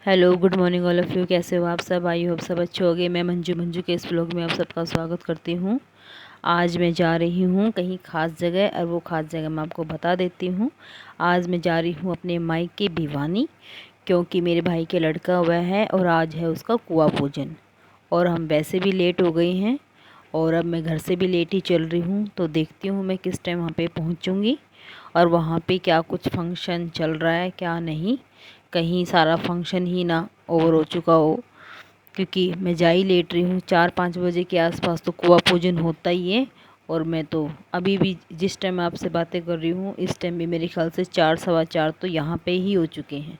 Hello good morning all of you. कैसे हो आप सब? आई होप सब अच्छे होंगे। मैं मंजू के इस ब्लॉग में आप सबका स्वागत करती हूँ। आज मैं जा रही हूँ कहीं ख़ास जगह, और वो ख़ास जगह मैं आपको बता देती हूँ। आज मैं जा रही हूँ अपने मायके भिवानी, क्योंकि मेरे भाई के लड़का हुआ है और आज है उसका कुआँ पूजन। और हम वैसे भी लेट हो गए हैं और अब मैं घर से भी लेट ही चल रही हूँ, तो देखती हूँ मैं किस टाइम वहाँ पे पहुँचूँगी और वहाँ पे क्या कुछ फंक्शन चल रहा है क्या नहीं, कहीं सारा फंक्शन ही ना ओवर हो चुका हो, क्योंकि मैं जा ही लेट रही हूँ। 4-5 बजे के आसपास तो कुआँ पूजन होता ही है, और मैं तो अभी भी जिस टाइम आपसे बातें कर रही हूँ इस टाइम भी मेरे ख्याल से 4-4:15 तो यहाँ पे ही हो चुके हैं।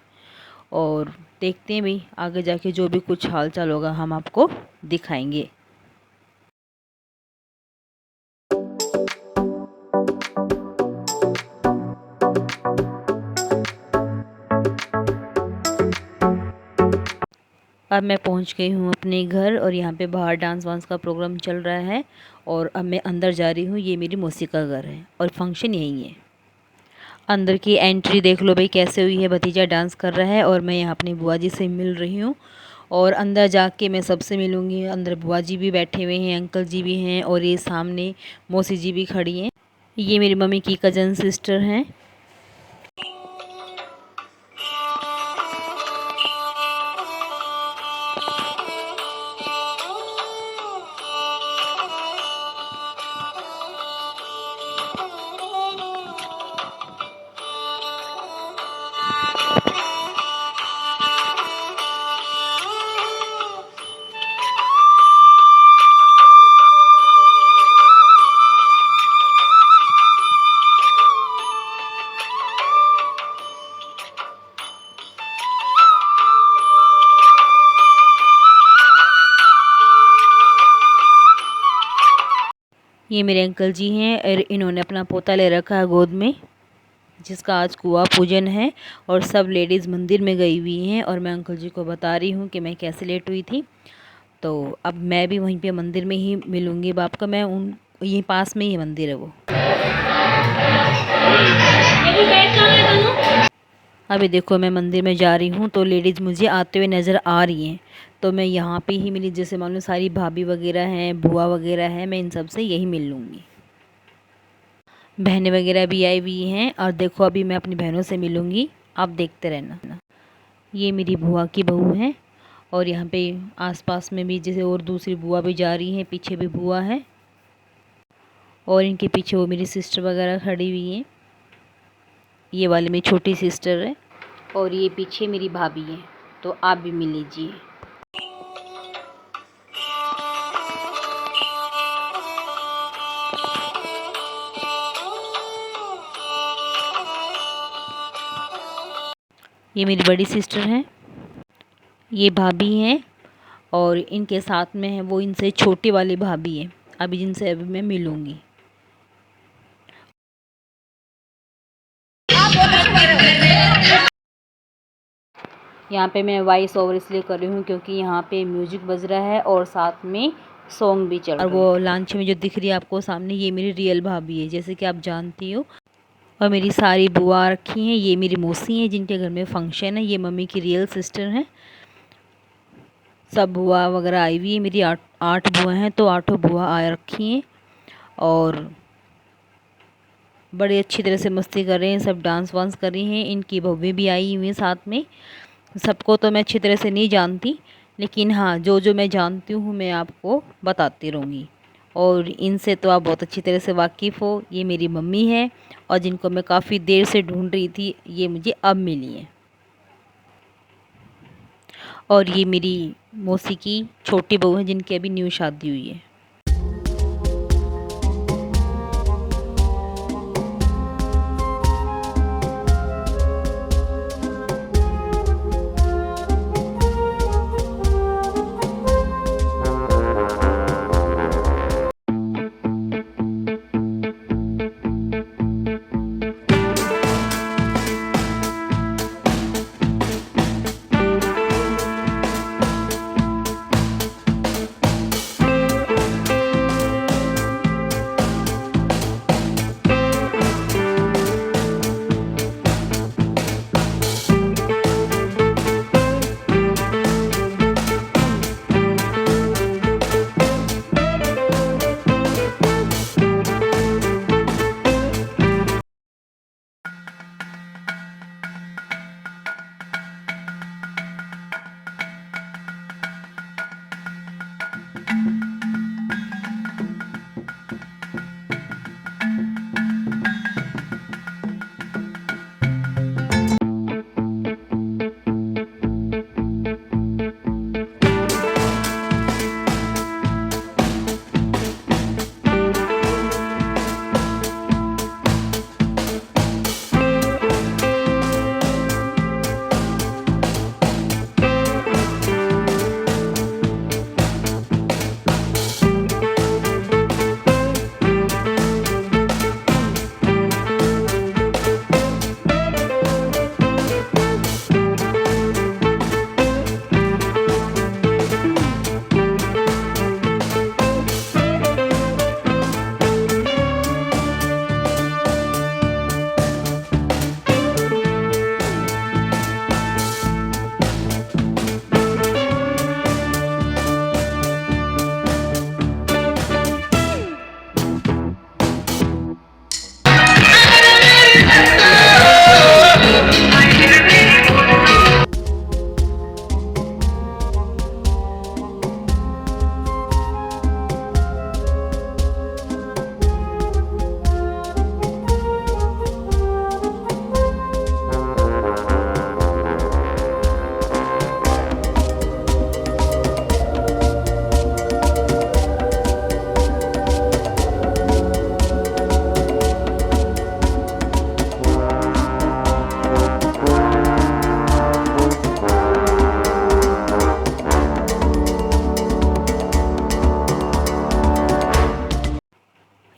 और देखते हैं भी आगे जाके जो भी कुछ हाल चाल होगा हम आपको दिखाएंगे। अब मैं पहुंच गई हूं अपने घर, और यहाँ पे बाहर डांस वांस का प्रोग्राम चल रहा है और अब मैं अंदर जा रही हूँ। ये मेरी मौसी का घर है और फंक्शन यही है। अंदर की एंट्री देख लो भाई कैसे हुई है। भतीजा डांस कर रहा है और मैं यहाँ अपनी बुआ जी से मिल रही हूँ, और अंदर जाके मैं सबसे मिलूँगी। अंदर बुआ जी भी बैठे हुए हैं, अंकल जी भी हैं, और ये सामने मौसी जी भी खड़ी हैं। ये मेरी मम्मी की कज़न सिस्टर हैं। ये मेरे अंकल जी हैं और इन्होंने अपना पोता ले रखा है गोद में, जिसका आज कुआँ पूजन है। और सब लेडीज़ मंदिर में गई हुई हैं, और मैं अंकल जी को बता रही हूँ कि मैं कैसे लेट हुई थी। तो अब मैं भी वहीं पे मंदिर में ही मिलूँगी बाप का। मैं उन यहीं पास में ही मंदिर है वो। अभी देखो मैं मंदिर में जा रही हूँ तो लेडीज़ मुझे आते हुए नज़र आ रही हैं, तो मैं यहाँ पे ही मिली। जैसे मान लो सारी भाभी वगैरह हैं, बुआ वगैरह हैं, मैं इन सब से यही मिल लूँगी। बहनें वगैरह भी आई हुई हैं, और देखो अभी मैं अपनी बहनों से मिलूँगी, आप देखते रहना। ये मेरी बुआ की बहू हैं, और यहाँ पे आसपास में भी जैसे और दूसरी बुआ भी जा रही हैं, पीछे भी बुआ है, और इनके पीछे वो मेरी सिस्टर वगैरह खड़ी हुई हैं। ये वाली मेरी छोटी सिस्टर है, और ये पीछे मेरी भाभी है, तो आप भी मिल लीजिए। ये मेरी बड़ी सिस्टर हैं, ये भाभी हैं, और इनके साथ में है वो इनसे छोटी वाली भाभी है, अभी जिनसे अभी मैं मिलूँगी। यहाँ पे मैं वॉइस ओवर इसलिए कर रही हूँ क्योंकि यहाँ पे म्यूजिक बज रहा है और साथ में सॉन्ग भी चल रहा है। और वो लांच में जो दिख रही है आपको सामने, ये मेरी रियल भाभी है, जैसे कि आप जानती हो। और मेरी सारी बुआ रखी हैं, ये मेरी मौसी हैं जिनके घर में फंक्शन है। ये मम्मी की रियल सिस्टर हैं। सब बुआ वगैरह आई हुई है। मेरी 8 बुआ हैं, तो 8 बुआ आ रखी हैं, और बड़ी अच्छी तरह से मस्ती कर रहे हैं। सब डांस वांस कर रही हैं। इनकी बहूएं भी आई हुई हैं साथ में। सबको तो मैं अच्छी तरह से नहीं जानती, लेकिन हाँ जो जो मैं जानती हूँ मैं आपको बताती रहूँगी। और इनसे तो आप बहुत अच्छी तरह से वाकिफ़ हो। ये मेरी मम्मी है, और जिनको मैं काफ़ी देर से ढूंढ रही थी, ये मुझे अब मिली हैं। और ये मेरी मौसी की छोटी बहू है, जिनकी अभी न्यू शादी हुई है।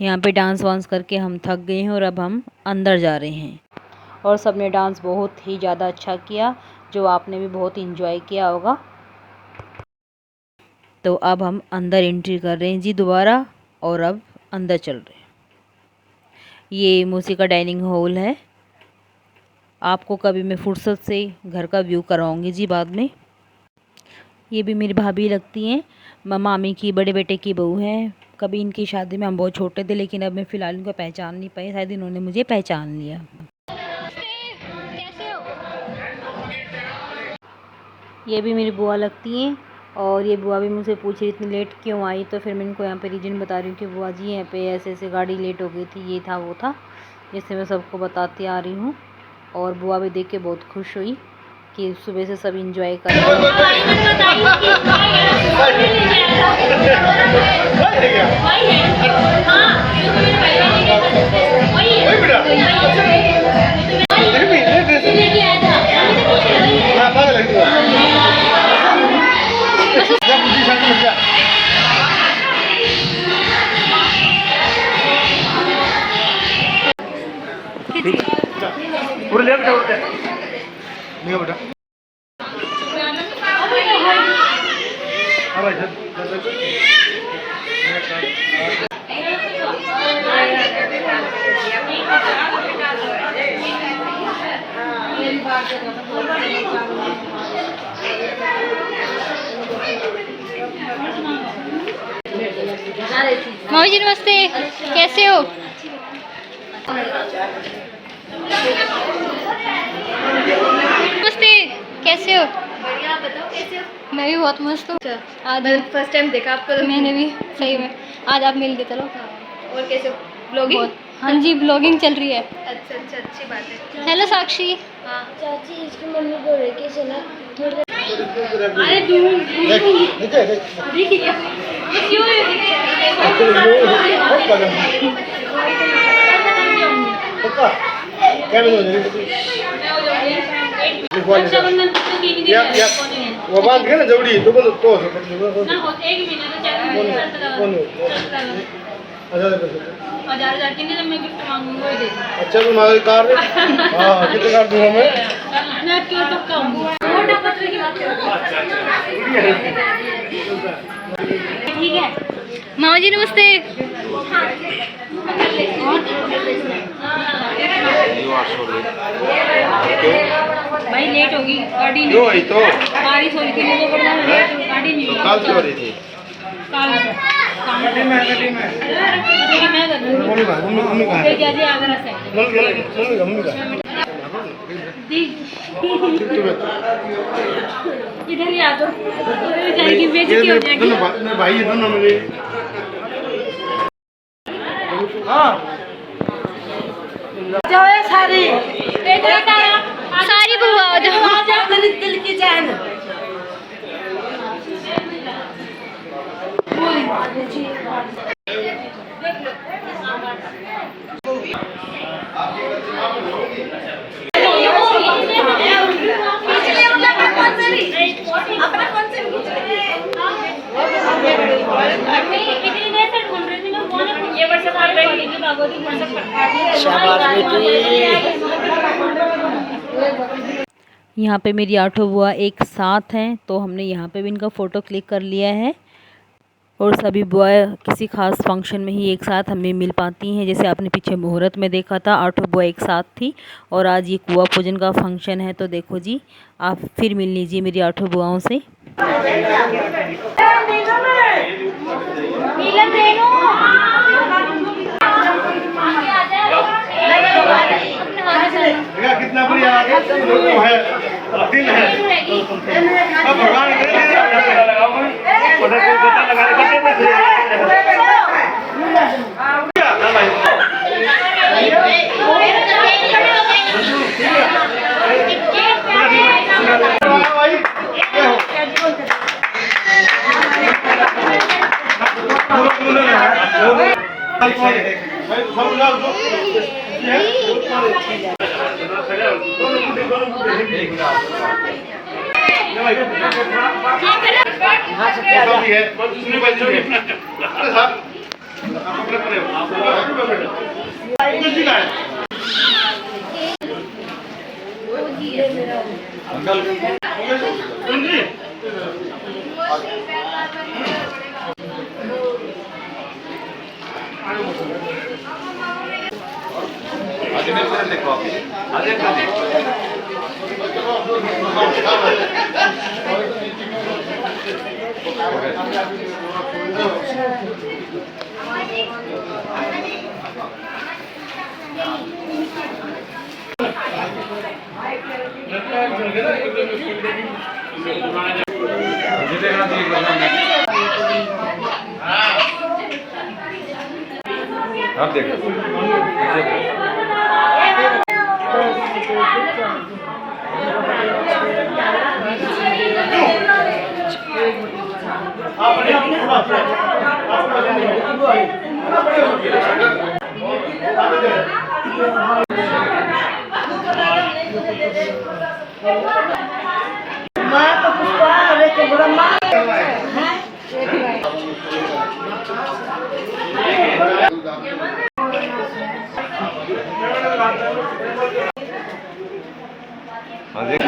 यहाँ पे डांस वांस करके हम थक गए हैं और अब हम अंदर जा रहे हैं। और सबने डांस बहुत ही ज़्यादा अच्छा किया, जो आपने भी बहुत इंजॉय किया होगा। तो अब हम अंदर एंट्री कर रहे हैं जी दोबारा, और अब अंदर चल रहे हैं। ये मूसी का डाइनिंग हॉल है। आपको कभी मैं फुर्सत से घर का व्यू कराऊंगी जी बाद में। ये भी मेरी भाभी लगती हैं, मामी की बड़े बेटे की बहू हैं। कभी इनकी शादी में हम बहुत छोटे थे, लेकिन अब मैं फ़िलहाल इनको पहचान नहीं पाई, शायद इन्होंने मुझे पहचान लिया। ये भी मेरी बुआ लगती हैं, और ये बुआ भी मुझसे पूछ रही इतनी लेट क्यों आई, तो फिर मैं इनको यहाँ पे रीज़न बता रही हूँ कि बुआ जी यहाँ पे ऐसे ऐसे गाड़ी लेट हो गई थी, ये था वो था, जिससे मैं सबको बताती आ रही हूँ। और बुआ भी देख के बहुत खुश हुई कि सुबह से सब इंजॉय कर रहे पूरे ले बेटा उड़ते नहीं बेटा हाँ भाई मामी जी नमस्ते, कैसे हो? नमस्ते, कैसे हो? बढ़िया, बताओ कैसे हो? मैं भी बहुत मस्त हूँ। आज फर्स्ट टाइम देखा आपको तो। मैंने भी सही में आज आप मिल गए। चलो और कैसे हो? ब्लॉगिंग? हाँ जी, ब्लॉगिंग चल रही है। अच्छा अच्छा, अच्छी बात है। हेलो साक्षी। हाँ चाची इसकी मम्मी बोल रही कि चला थोड़ा अरे दूर वो बांध के ना जवड़ी तो बोलो तो एक हजार की नहीं, जब मैं गिफ्ट मांगूंगा वही देना। अच्छा तो हमारी कार हाँ कितने कार दूंगा मैं क्यों पक्का हूँ। ठीक है मामा जी नमस्ते। भाई लेट होगी, गाड़ी क्यों आई तो बारिश हो रही थी, मुझे पता नहीं गाड़ी नहीं काल क्यों हो रही थी गड्डी में मैं कर दूँगी। मम्मी का मम्मी का फिर जैसे आगरा से मम्मी का इधर ही आ जाओ, इधर जाएगी बेइज्जती हो जाएगी। दोनों भाई है दोनों मेरे हाँ जाओ सारी सारी बुआ आ जाओ। दिल की जान यहाँ पे मेरी 8 बुआ एक साथ हैं, तो हमने यहाँ पे भी इनका फ़ोटो क्लिक कर लिया है। और सभी बुआ किसी खास फंक्शन में ही एक साथ हमें मिल पाती हैं। जैसे आपने पीछे मुहूर्त में देखा था, 8 बुआ एक साथ थी, और आज ये कुआं पूजन का फंक्शन है। तो देखो जी, आप फिर मिल लीजिए मेरी 8 बुआओं से। कितना बढ़िया है दिन है अब भगवान आप देखो माँ का पुष्पा अरे तो ब्रह्मा हाँ देख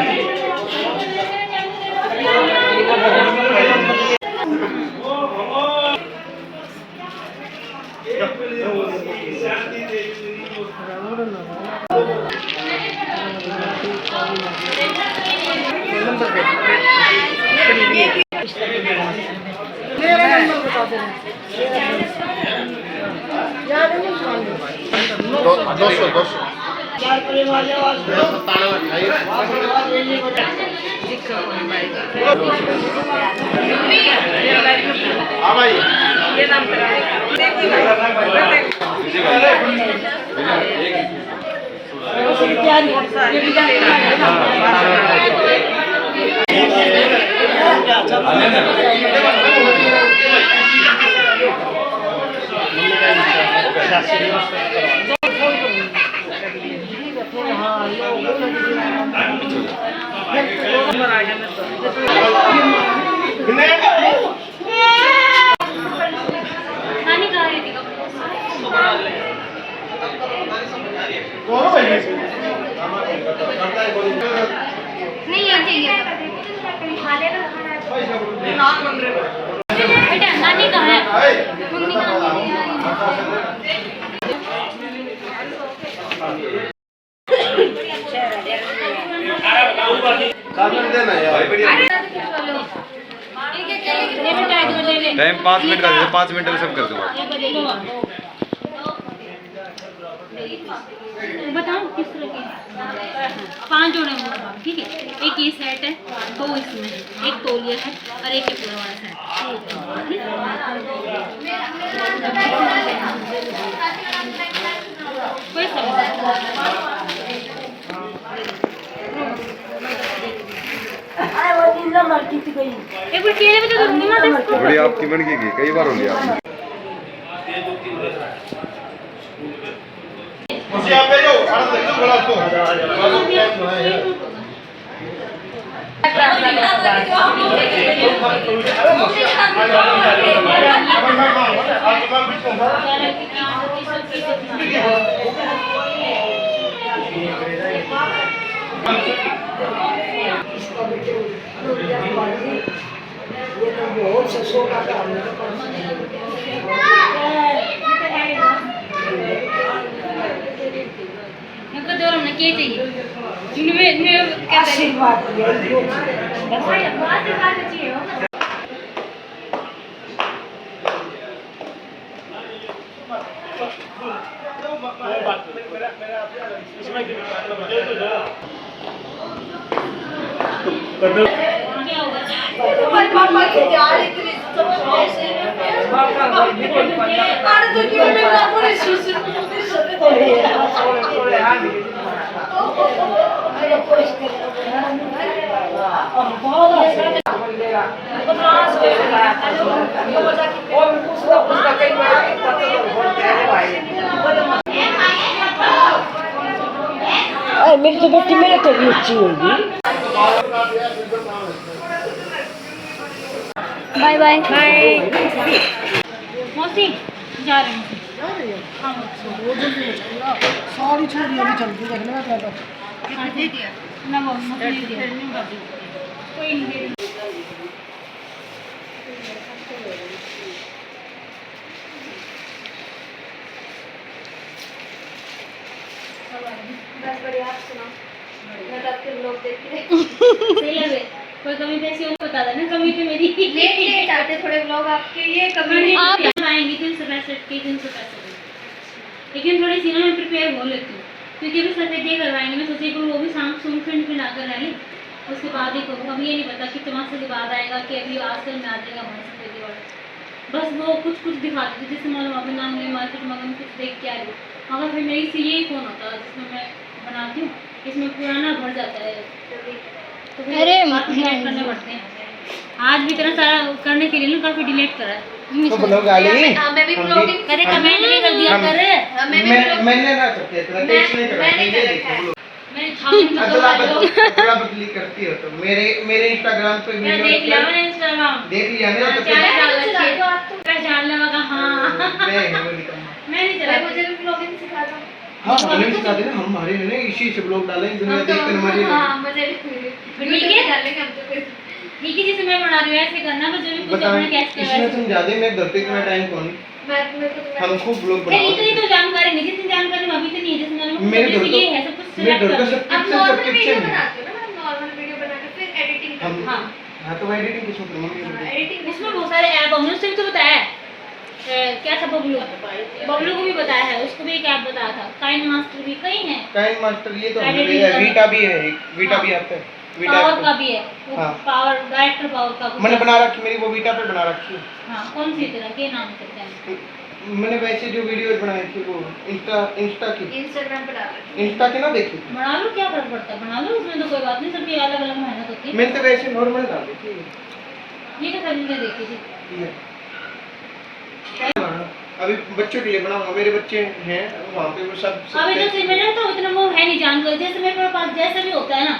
नानी कहाँ है? नहीं ये चाहिए बेटा। नानी कहाँ है? मम्मी कहाँ है? टाइम 5 मिनट का दे, 5 मिनट में सब कर दूंगा। बताओ किस तरह के 5 जोड़े होंगे, ठीक है। एक ये सेट है, 2 इसमें, एक तौलिया है और एक ये पूरा वाला सेट। कोई एक बार केले में तो दूंगी मत इसको। बड़ी आपकी बन गई, कई बार हो गया आपने। आप पे जाओ, खाना देख लो बड़ा उसको। हमको दो हमने के चाहिए इनमें आशीर्वाद चाहिए। मेरी तो बेटी मेरे तो भी अच्छी होगी। बाय बाय बाय मौसी जा रहे हैं हाँ सारी छोड़ी अभी चलती देखने में क्या ना वो मछली दे कोई नहीं दे बस बढ़िया आप सुनाओ मैं तो आपके ब्लॉग देखती रही सही लगे कोई कमी पैसी हो तो बता देना कमी तो मेरी लेट लेट आते थोड़े ब्लॉग आपके ये कभी आप आएंगी 365 की 365 लेकिन थोड़ी सी ना मैं प्रिपेयर हो लेती हूँ क्योंकि अभी सफेदी करवाएंगे मैं सोची वो भी शाम सुन फिर आकर रह लें उसके बाद ही करूँ अभी ये नहीं पता कि चमासे के बाद आएगा कि अभी आजकल में आ जाएगा हमारे सफेदी वाला बस वो कुछ दिखाते थे जिससे मालूम अपने नाम में मार्केट में कुछ देख के आ रही मगर फिर मेरी से यही फ़ोन होता है जिसमें मैं बनाती हूँ इसमें पुराना भर जाता है तो अरे डिलीट करने पड़ते हैं आज भी इतना सारा करने के लिए ना काफ़ी डिलीट करा है तो ब्लॉग आ गई मैं भी ब्लॉगिंग करे कमेंट भी कर दिया करे मैंने ना करते इतना टेस्ट नहीं करा मैंने ये देखा देखो मैंने छापी अदला बदली करती हो तो मेरे इंस्टाग्राम पे मैं देख लिया मैंने इंस्टाग्राम देख लिया ना तो चाहे फिर डाल रखी है पहचान लगा का हाँ मैं वो लिखा मैं नहीं चला मुझे भी ब्लॉगिंग सिखा दो हाँ हमें भी सिखा देना हम हमारे ने इसी से ब्लॉग डालेंगे दुनिया देख कर हमारी हाँ मुझे भी ठीक है डालेंगे हम तो फिर ठीक है जैसे मैं बना रही हूँ ऐसे करना बस जो भी कुछ बता अपने कैच इसमें कर तुम ज्यादा मैं घर पे इतना टाइम कौन हम खूब ब्लॉग नहीं इतनी बनाओ तो जानकारी नहीं जितनी जानकारी मैं अभी तो नहीं है जैसे मैंने मेरे घर जैसे ये है सब कुछ मेरे घर का select सब अब नॉर्मल वीडियो सब्सक्रिप्शन है बनाते हो ना नॉर्मल वीडियो बना के फिर एडिटिंग हम करते हाँ हाँ तो एडिटिंग किस में मम्मी हैं ने एडिटिंग इसमें बहुत सारे ऐप होंगे उससे भी तो बताया क्या था बबलू बबलू को भी बताया है उसको भी एक ऐप बताया था काइन मास्टर भी कई है काइन मास्टर ये तो Editing हमने करना। वीटा भी है एक वीटा भी आता है वीटा पावर app का पे। भी है वो हाँ। पावर डायरेक्टर पावर का कुछ मैंने है। बना रखी मेरी वो वीटा पे बना रखी है हाँ कौन सी तरह के नाम करते हैं मैंने वैसे जो वीडियोस बनाई थी वो इंस्टा की इंस्टाग्राम पे डाल रहे इंस्टा की ना देखी थी बना लो क्या फर्क पड़ता है बना लो उसमें तो कोई बात नहीं सबकी अलग अलग मेहनत होती है मैंने तो वैसे नॉर्मल डाली थी ये तो सभी ने देखी थी ये। अभी बच्चों के लिए बनाऊंगा मेरे बच्चे हैं वहाँ पे वो सब अभी तो सिर्फ मैंने तो इतना वो है नहीं जानकारी जैसे मेरे पास जैसा भी होता है ना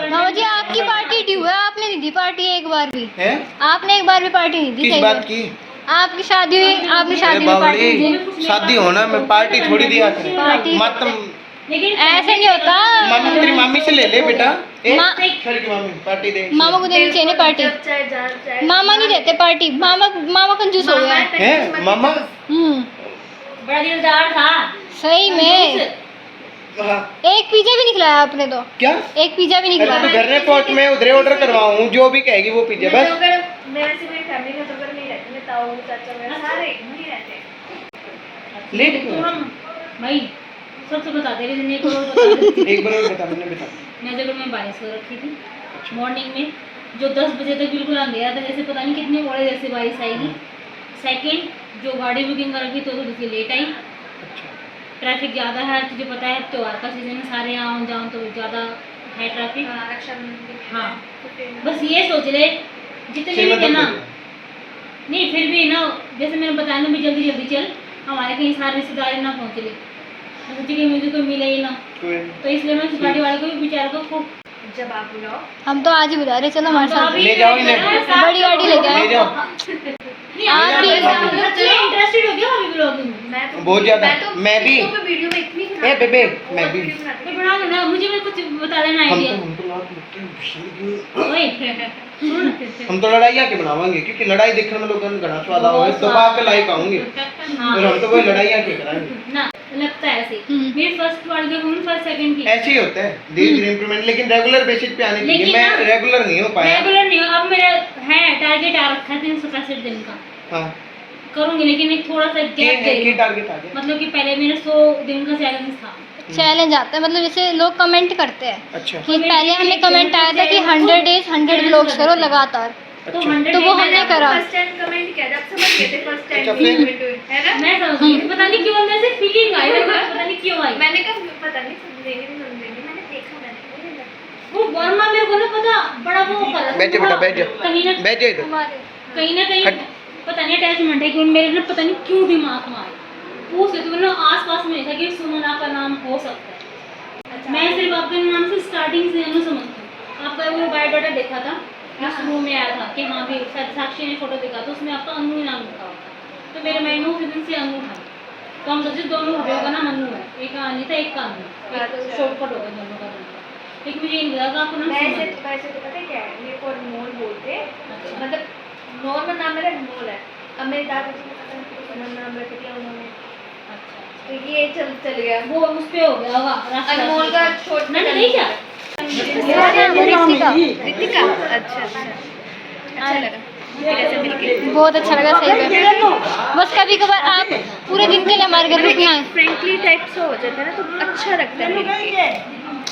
मामा जी आपकी पार्टी ड्यू है आपने नहीं दी पार्टी एक बार भी हैं आपने एक बार भी पार्टी नहीं दी किस सही बात में। की आपकी शादी हुई आपने अरे शादी में पार्टी नहीं दी बावली शादी होना मैं पार्टी थोड़ी दिया करें पार्टी मत लेकिन ऐसे नहीं होता मामी तेरी मामी से ले ले बेटा माँ- छड़ की मामी पार्टी दे मामा को देनी चाहिए ना पार्टी मामा नहीं देते पार्टी मामा कंजूस हो गया हैं मामा बड़ा दिलदार था सही में हाँ, एक पिज्जा भी नहीं खिलाया आपने तो क्या एक पिज्जा भी नहीं अरे तो खिलाया घर में पहुंच मैं उधर ऑर्डर करवाऊँ जो भी कहेगी वो पिज्जा बस मेरे से मेरी फैमिली में तो अगर नहीं रहती मैं ताऊ चाचा वगैरह सारे नहीं रहते लेट क्यों तो हम भाई सबसे बता दे रही एक और बता दे एक बार और बता मैंने बता मैं जगह में 22 को रखी थी मॉर्निंग में जो 10 बजे तक बिल्कुल अंधेरा था जैसे पता नहीं कितने बड़े जैसे बारिश आएगी सेकंड जो गाड़ी बुकिंग कर रखी तो थोड़ी लेट आई ट्रैफिक ज़्यादा है तुझे पता है त्योहार का सीजन है सारे आऊँ जाऊँ तो ज़्यादा है ट्रैफिक हाँ बस ये सोच ले जितने भी थे ना नहीं फिर भी ना जैसे मैंने बताया ना भी जल्दी जल्दी चल हमारे कहीं सारे रिश्तेदार ना पहुँच ले मैं सोची कि मुझे कोई मिले ही ना तो इसलिए मैं उस गाड़ी वाले को भी बेचारे को खूब जब आप बुलाओ हम तो आज ही बुला रहे चलो हमारे साथ ले जाओ इन्हें बड़ी गाड़ी ले ले जाओ जाओ आप भी इंटरेस्टेड हो गया अभी ब्लॉगिंग में बहुत ज्यादा मैं भी वीडियो में इतनी ए बेबे मैं भी तो बना लो ना मुझे भी कुछ बता देना आइडिया हम तो लात लगते हैं भीषण की। ओए सुन हम तो लड़ाई आके बनावांगे क्योंकि लड़ाई देखने में लोगों घना स्वाद आओगे दबा के लाइक आऊंगे और हम तो वही लड़ाई आके कराएंगे ना लगता है ऐसे मेरी फर्स्ट वाली जो हूँ फर्स्ट सेकंड की ऐसे ही होता है धीरे धीरे इम्प्रूवमेंट लेकिन रेगुलर बेसिस पे आने चाहिए लेकिन मैं ना- रेगुलर नहीं हो पाया रेगुलर नहीं हो अब मेरा है टारगेट आ रखा है 365 दिन का हाँ करूंगी लेकिन एक थोड़ा सा के गैप है दे के टारगेट आ गया मतलब कि पहले मेरा 100 दिन का चैलेंज था चैलेंज आता है मतलब जैसे लोग कमेंट करते हैं अच्छा कि पहले हमें कमेंट आया था कि 100 डेज 100 व्लॉग्स करो लगातार तो अच्छा। 100 तो वो day हमने मैंने करा फर्स्ट टाइम कमेंट किया जब समझ गए थे फर्स्ट अच्छा, टाइम फिर? है ना मैं समझ गई पता नहीं क्यों अंदर से फीलिंग आई पता नहीं क्यों आई मैंने कहा पता नहीं समझेंगे नहीं समझेंगे मैंने देखा मैंने वो वर्मा मेरे को ना पता बड़ा वो कर रहा था बैठ जा बेटा बैठ जा कहीं ना बैठ जा इधर कहीं ना कहीं हट। पता नहीं अटैचमेंट है कि मेरे ना पता नहीं क्यों दिमाग में आया पूछ लेती हूँ ना आस पास में नहीं था कि सुमना का नाम हो सकता है मैं सिर्फ आपके नाम से स्टार्टिंग से ना समझती हूँ आपका वो बायोडाटा देखा था शुरू में आया था कि हाँ भी शायद साक्षी ने फोटो देखा तो उसमें आपका अनु नाम लिखा हुआ था तो मेरे माइंड में उसी दिन से अनु था, तो हम सोचे दोनों होगा ना मनु है, एक का अनिता एक का अनु, शॉर्टकट होगा दोनों का। लेकिन मुझे नहीं लगा आपको नाम वैसे तो पता है क्या है, मेरे को अनमोल बोलते हैं, मतलब नॉर्मल नाम मेरा अनमोल है। अब मेरे दादाजी ने पता नहीं कितना नाम रख दिया उन्होंने, तो ये चल गया, वो उस पे हो गया होगा अनमोल का छोटा नहीं क्या रितिका। अच्छा लगा बहुत अच्छा लगा सही में। बस कभी कभार आप पूरे दिन के लिए हमारे घर रुकना है। फ्रेंकली टाइप से हो जाता है ना, तो अच्छा लगता है मिलके,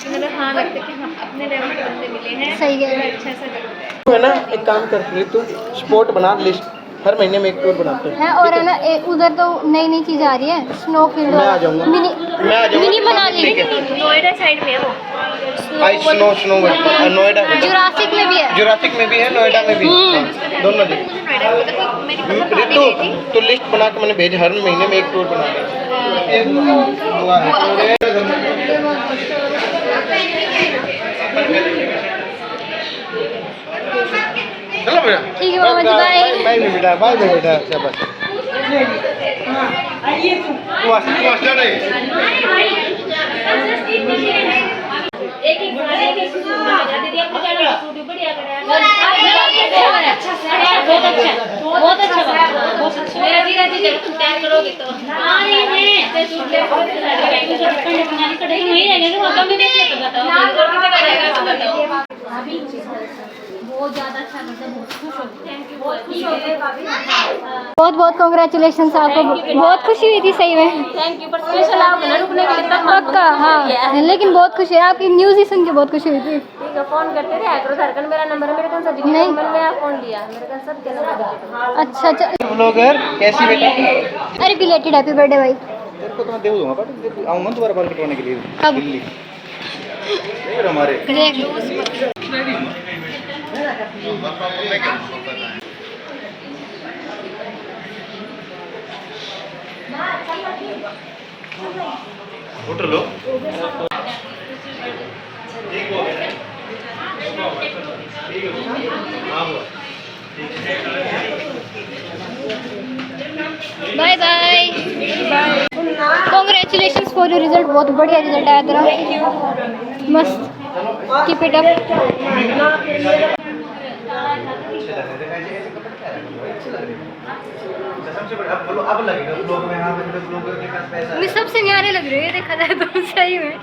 मतलब हाँ लगता है कि हम अपने लेवल के बंदे मिले हैं, सही है। अच्छा सा लगता है। तो है ना, एक काम कर तू स्पोर्ट बना लिस्ट, हर महीने में एक टूर बनाते हैं। है और है ना उधर तो नई नई चीज आ रही है, स्नो फील्ड मैं आ जाऊंगा, मिनी मनाली, नोएडा साइड में है वो, स्नो नोएडा जुरासिक में भी है, जुरासिक में भी है, नोएडा में भी है, दोनों जगह। नोएडा में देखो मेरी पता रितु तो लिस्ट बना के मैंने भेज, हर महीने में एक टूर बना दे। चलो बेटा, ठीक है मामा जी, बाय। बाय बेटा, बाय बेटा, शाबाश। एक सूट लगा दे दिया आपको, चलो सूट बढ़िया कराया, बहुत अच्छा मेरा जीरा जी जब तुम तैयार करोगे तो हां ये सूट ले बनानी कढ़ाई नहीं रहेगा, तो कम में देख ले तो बताओ और किसे करेगा तो बताओ। अभी बहुत ज्यादा अच्छा लगता है, बहुत खुश हो गई, थैंक यू, बहुत खुश हो गए भाभी। बहुत बहुत कांग्रेचुलेशन आपको, बहुत खुशी हुई थी सही में। थैंक यू, पर स्पेशल आओगे ना रुकने के लिए तब पक्का, हाँ, लेकिन बहुत खुशी है, आपकी न्यूज़ ही सुन के बहुत खुशी हुई थी। ठीक है, फोन करते रहे करो, धड़कन मेरा नंबर है, मेरे पास सब नहीं। नंबर में फोन लिया, मेरे पास सब के नंबर है। अच्छा अच्छा, ब्लॉगर कैसी बेटा? अरे बिलेटेड हैप्पी बर्थडे भाई। तेरे को तो मैं दे दूंगा, बट आऊंगा दोबारा बाल कटवाने के लिए कब? दिल्ली। देख हमारे देख होटल लो bye bye. Congratulations for your result, बहुत बढ़िया रिजल्ट आया तेरा, मस्त, कीप इट अप। अब लगेगा ब्लॉग में, हाँ ब्लॉगर के पास पैसा मैं सबसे न्यारे लग रही है देखा जाए तो सही में।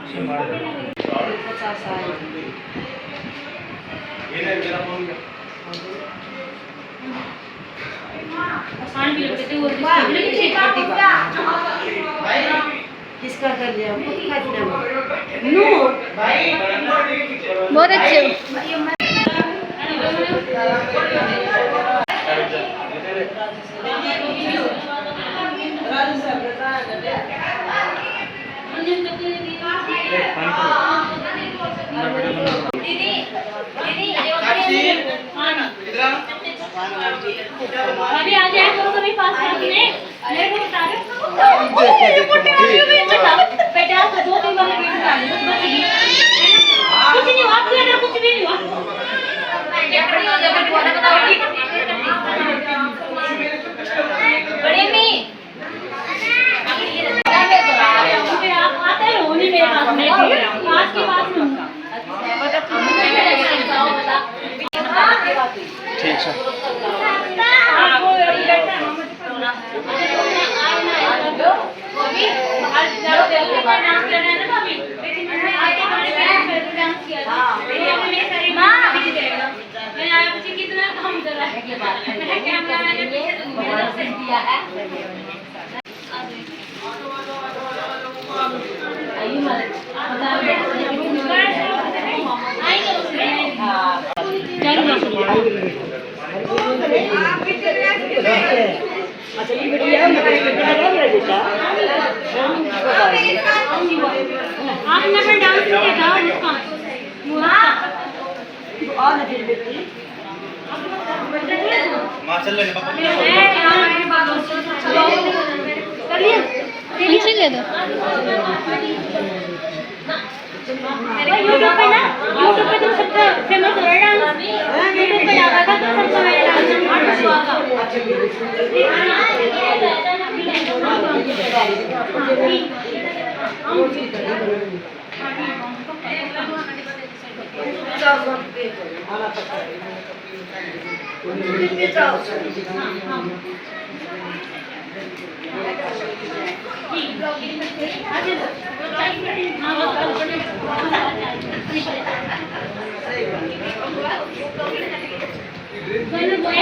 किसका कर लिया बहुत अच्छे हो। अभी आ जाए करो कभी पास में मेरे को बता दो बेटा, तो 2-3 बार गेट डाल दो, बस कुछ नहीं हुआ, आपके अंदर कुछ भी नहीं हुआ। बड़े में आप आते हो नहीं मेरे पास, मैं पास के पास में हूँ। ठीक है। कितना काम कर रहा है कैमरा मैंने पीछे दिया है। आपने अपना डांस नहीं देखा पेंसिल ले दो। यूट्यूब पे ना, यूट्यूब पे तो सबसे फेमस हो रहा है डांस, यूट्यूब पे डाला था तो सबसे मेरा डांस एक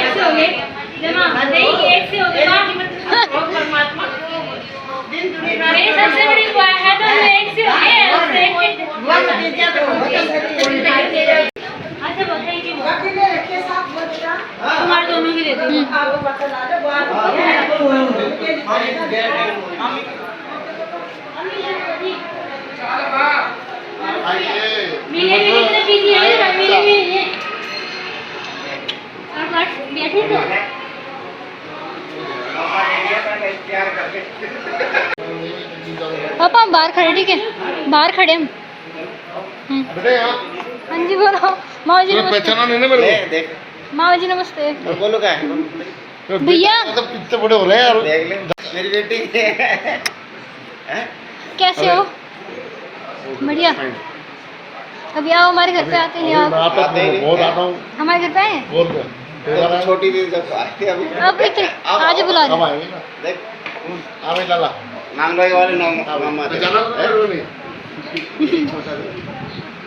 से हो गए जमा नहीं एक से हो गए मेरी सबसे बड़ी बुआ है तो मैं एक से हो गए अच्छा बताइए कि तुम्हारे दोनों की देती हूँ मिले भी कितने बिजी है मिले भी और बस बैठे तो पापा हम बाहर खड़े, ठीक है बाहर खड़े हम। हाँ जी बोलो। मामा जी नमस्ते। पहचाना नहीं ना मेरे को? देख मामा जी नमस्ते। बोलो क्या है भैया मतलब कितने बड़े हो रहे हैं यार। देख ले मेरी बेटी कैसे हो? बढ़िया। अभी आओ हमारे घर पे आते हैं आप। बहुत आता हूँ। हमारे घर पे आए हैं? बहुत छोटी दीदी जब आती है अभी अब इतने आज बुला कब दो। आएंगे ना? देख आवे लाला। नांगलोई वाले मामा थे। पहचाना नहीं?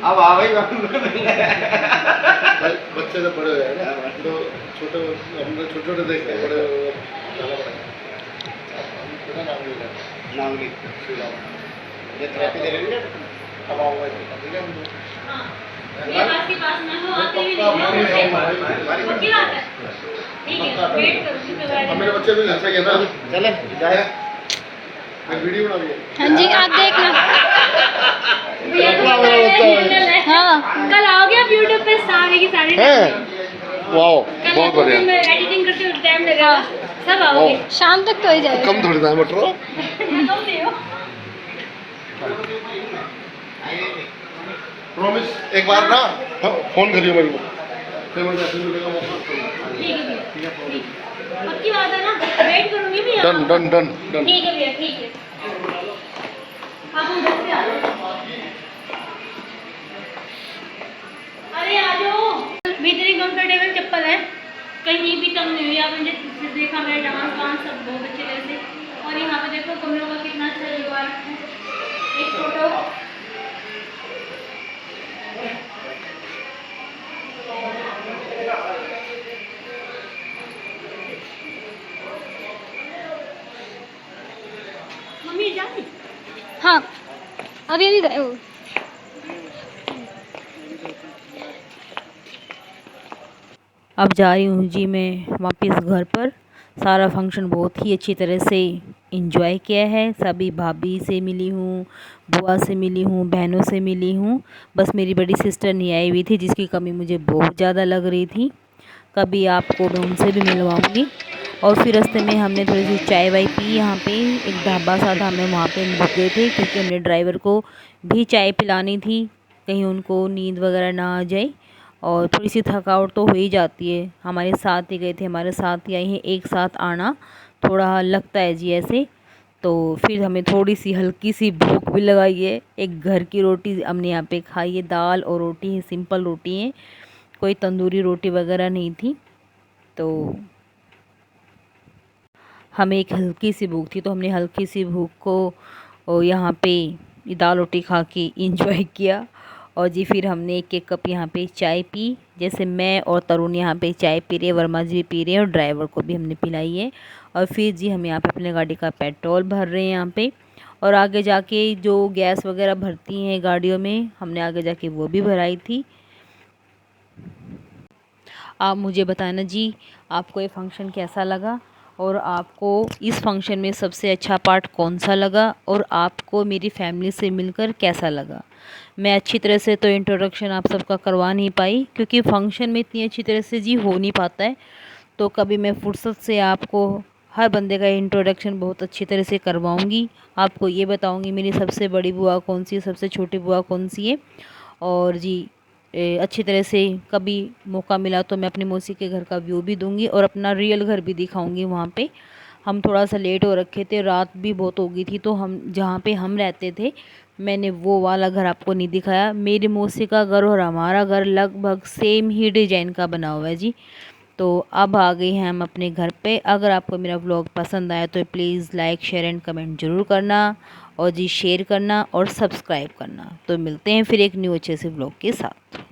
अब आ गई बच्चे तो बड़े हो गए ना, तो छोटे हमने छोटे छोटे देख के बड़े जाना पड़ेगा। नांगली ये थेरेपी दे रही है अब आऊंगा ठीक है। ये बात की पास ना हो आते भी नहीं पक्की बात है ठीक है वेट करूंगी तो अब मेरे बच्चे भी अच्छा गया ना। चले जाए मैं वीडियो बना रही हाँ जी आप देखना। हाँ कल आओगे आप YouTube पे सारे की सारी है। वाओ कल बहुत बढ़िया। मैं एडिटिंग करते हुए टाइम लगेगा सब आओगे शाम तक तो हो जाएगा। कम थोड़ी था मटर तुम दे हो प्रॉमिस एक बार ना फोन करियो मेरे को, फिर मैं जैसे मिलेगा वो ठीक है पक्की बात है ना वेट करूंगी भी डन डन डन डन। ठीक है भैया ठीक है आप उधर से आ जाओ अरे आ जाओ इतनी कंफर्टेबल चप्पल है कहीं भी तंग नहीं हुई आपने जैसे देखा मेरा डांस वांस सब बहुत अच्छे तरह से और यहाँ पे देखो कमरों का कितना अच्छा जुगाड़ है एक फोटो मम्मी जाए हाँ अभी अभी गए हो। अब जा रही हूँ जी मैं वापस घर पर। सारा फंक्शन बहुत ही अच्छी तरह से एंजॉय किया है। सभी भाभी से मिली हूँ, बुआ से मिली हूँ, बहनों से मिली हूँ। बस मेरी बड़ी सिस्टर नहीं आई हुई थी जिसकी कमी मुझे बहुत ज़्यादा लग रही थी। कभी आपको मैं उनसे भी मिलवाऊँगी। और फिर रास्ते में हमने थोड़ी सी चाय वाय पी। यहाँ पे एक ढाबा सा था, हमें वहाँ पे रुक गए थे क्योंकि हमने ड्राइवर को भी चाय पिलानी थी, कहीं उनको नींद वगैरह ना आ जाए। और थोड़ी सी थकावट तो हो ही जाती है। हमारे साथ ही गए थे, हमारे साथ ही आई हैं। एक साथ आना थोड़ा लगता है जी ऐसे। तो फिर हमें थोड़ी सी हल्की सी भूख भी लगाई है। एक घर की रोटी हमने यहाँ पे खाई है, दाल और रोटी है, सिंपल रोटी है, कोई तंदूरी रोटी वगैरह नहीं थी। तो हमें एक हल्की सी भूख थी तो हमने हल्की सी भूख को यहाँ पे दाल रोटी खा के इंजॉय किया। और जी फिर हमने एक कप यहाँ पे चाय पी। जैसे मैं और तरुण यहाँ पे चाय पी रहे हैं, वर्मा जी भी पी रहे हैं और ड्राइवर को भी हमने पिलाई है। और फिर जी हम यहाँ पे अपने गाड़ी का पेट्रोल भर रहे हैं यहाँ पे। और आगे जाके जो गैस वगैरह भरती हैं गाड़ियों में, हमने आगे जाके वो भी भराई थी। आप मुझे बताना जी आपको ये फंक्शन कैसा लगा और आपको इस फंक्शन में सबसे अच्छा पार्ट कौन सा लगा और आपको मेरी फैमिली से मिलकर कैसा लगा। मैं अच्छी तरह से तो इंट्रोडक्शन आप सबका करवा नहीं पाई क्योंकि फ़ंक्शन में इतनी अच्छी तरह से जी हो नहीं पाता है। तो कभी मैं फुर्सत से आपको हर बंदे का इंट्रोडक्शन बहुत अच्छी तरह से करवाऊंगी। आपको ये बताऊंगी मेरी सबसे बड़ी बुआ कौन सी है, सबसे छोटी बुआ कौन सी है। और जी अच्छी तरह से कभी मौका मिला तो मैं अपनी मौसी के घर का व्यू भी दूंगी और अपना रियल घर भी दिखाऊंगी वहाँ पे। हम थोड़ा सा लेट हो रखे थे, रात भी बहुत हो गई थी, तो हम जहाँ पे हम रहते थे मैंने वो वाला घर आपको नहीं दिखाया। मेरी मौसी का घर और हमारा घर लगभग सेम ही डिजाइन का बना हुआ है जी। तो अब आ गए हैं हम अपने घर पे। अगर आपको मेरा व्लॉग पसंद आया तो please like share and comment ज़रूर करना, और जी शेयर करना और सब्सक्राइब करना। तो मिलते हैं फिर एक न्यू अच्छे से व्लॉग के साथ।